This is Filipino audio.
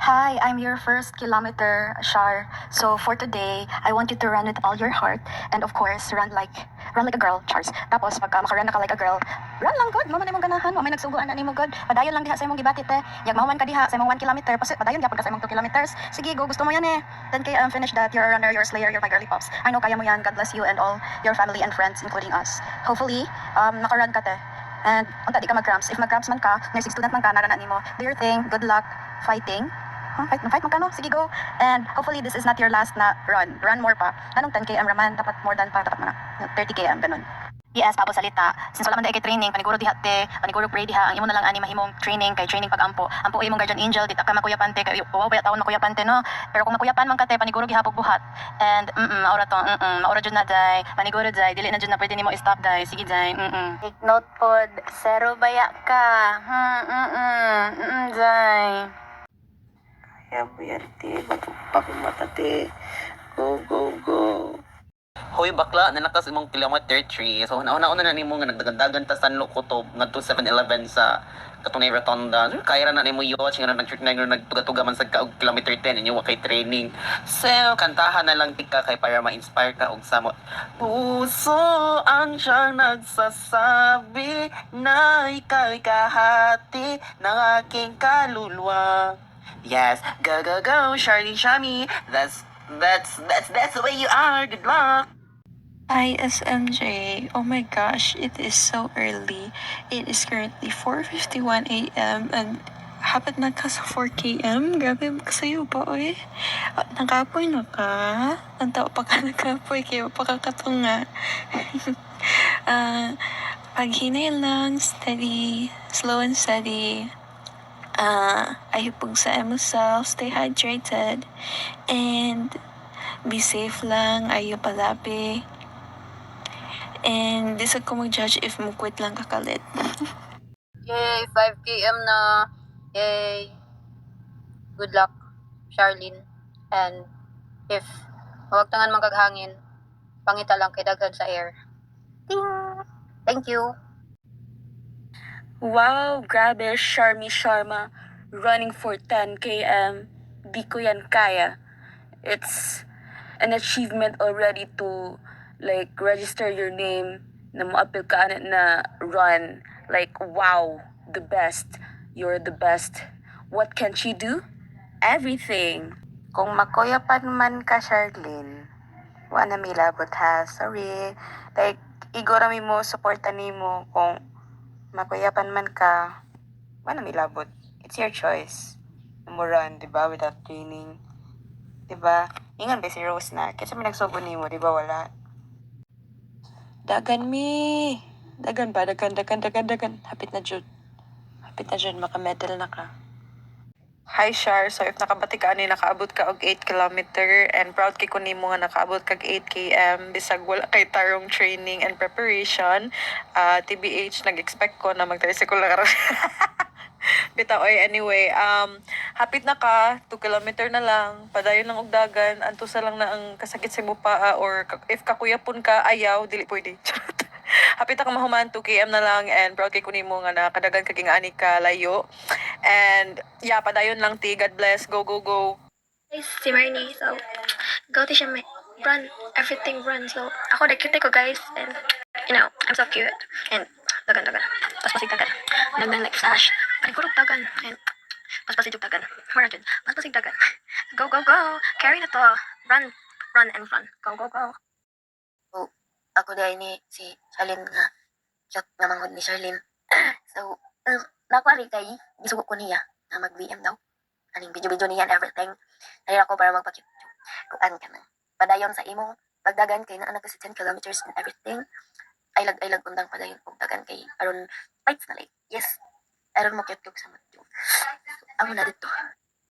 Hi, I'm your first kilometer, Shar. So for today, I want you to run with all your heart and of course, run like a girl, Chars. Tapos pagka makarun na ka like a girl, run lang good. Mama na imong ganahan, mama nagsuguan na nimo good. Padayon lang diha sa imong gibatit eh. Yag mahuman ka diha sa imong 1 kilometer, padayon gyapon ka sa imong 2 kilometers. Sige, go, gusto mo yan eh. Then kay finish that, you're a runner, you're a slayer, you're my girly pops. I know kaya mo yan. God bless you and all your family and friends including us. Hopefully, nakarun ka te. And unta di ka mag-cramps. If mag-cramps man ka, nursing student man ka, naranan nimo. Do your thing, good luck, fighting. Fight magkano? Sige, go. And hopefully this is not your last na run. Run more pa. Anong 10 km raman? Dapat more than pa. Dapat mana. 30 km, ganun. Yes, Pabo salita. Since wala man dahil kay training, paniguro diha te, paniguro pray diha, ang imo na lang ani mahimong training kay training pag-ampo. Ampo imong guardian angel, dita ka makuyapante kay wow ba taon makuyapante no. Pero kung makuyapan man ka te, paniguro gihapog buhat. And maura to, maura jud na day. Paniguro day, dili na jud na pwede nimo i-stop day. Sige day. Take note pod, zero baya ka. Day. Kaya mo yan, te. Matupak yung mata, te. Go, go, go. Hoy bakla, nanakas imong kilometer 3. So nauna-una na nimo nga nagdagandagan ta sa Kutob ngadto 7-Eleven sa Katunay Rotonda. Kaya ra na nimo watch nga nag-trick na nagtuga-tuga man sa kaog kilometer 10 inyo wa kay training. So kantahan na lang tika kay para ma-inspire ka og samot. Puso ang siyang nagsasabi na ika'y kahati ng aking kaluluwa. Yes, go go go, Charlie Shami. That's the way you are. Good luck. Hi, SMJ. Oh my gosh, it is so early. It is currently 4:51 a.m. and hapat na ka sa 4 km. Grabe kasayo pa, oy. Nakapoy na ka. Ang tao pa ka nakapoy, kaya pa ka katunga. Paghinay lang, steady, slow and steady. Ayupog sa yourself, stay hydrated, and be safe lang, ayaw palabi. And disag ko mag-judge if mukwit lang kakalit. Yay, 5 km na. Yay. Good luck, Charlene. And if mawagtangan man kaghangin, pangita lang kay daghan sa air. Ting! Thank you. Wow, grabe, Sharmi Sharma, running for 10 km. Di ko yan kaya. It's an achievement already to like register your name na mo-appeal ka na run. Like, wow, the best. You're the best. What can she do? Everything. Kung makuyapan man ka, Charlene, wala na milabot ha. Sorry. Like, igora mi mo, supportan ni mo. Kung makuyapan man ka, wala na milabot. It's your choice. Mo run, di ba? Without training. Di ba? Ingan ba si Rose na? Kasi may nagsubo ni mo, di ba? Wala. Dagan mi. Dagan ba? Dagan. Hapit na jud. Makamedal na ka. Hi, Shar. So, if nakabati ka ani, nakaabot ka og 8 kilometer and proud kay ko nimo nga nakaabot kag 8 km bisag wala kay tarong training and preparation. TBH, nag-expect ko na mag-tricycle na karon. Bitaw, oy, anyway, hapit na ka, 2 kilometer na lang, padayon lang og dagan, anto sa lang na ang kasakit sa imong paa or if kakuyapon ka, ayaw, dili pwede. Hapit na ka mahuman, 2 km na lang and proud kay ko nimo nga nakadagan kaging ani ka layo. And yeah, padayon lang ti, God bless, go, go, go. Guys, si Marnie. So, go to siya run. Everything run. So, ako cute ko guys. And, I'm so cute. And, dagan. Paspasig dagan. Dagan like flash. Panigurog dagan. And, paspasig dagan. Mara dyan. Paspasig dagan. Go, go, go. Carry na to. Run and run. Go, go, go. So, ako dahil ni si Charlene nga. Cute na manghod ni Charlene. So, nakuha kay gisugo ko niya na mag-BM daw. Aning video niya and everything. Dahil ako para magpakit. Kuan ka na. Padayon sa imong pagdagan kay na anak kasi 10 kilometers and everything. Ay lag undang padayon kung dagan kay aron fights na like. Yes. Aron mo kit sa matyo. Amo na dito.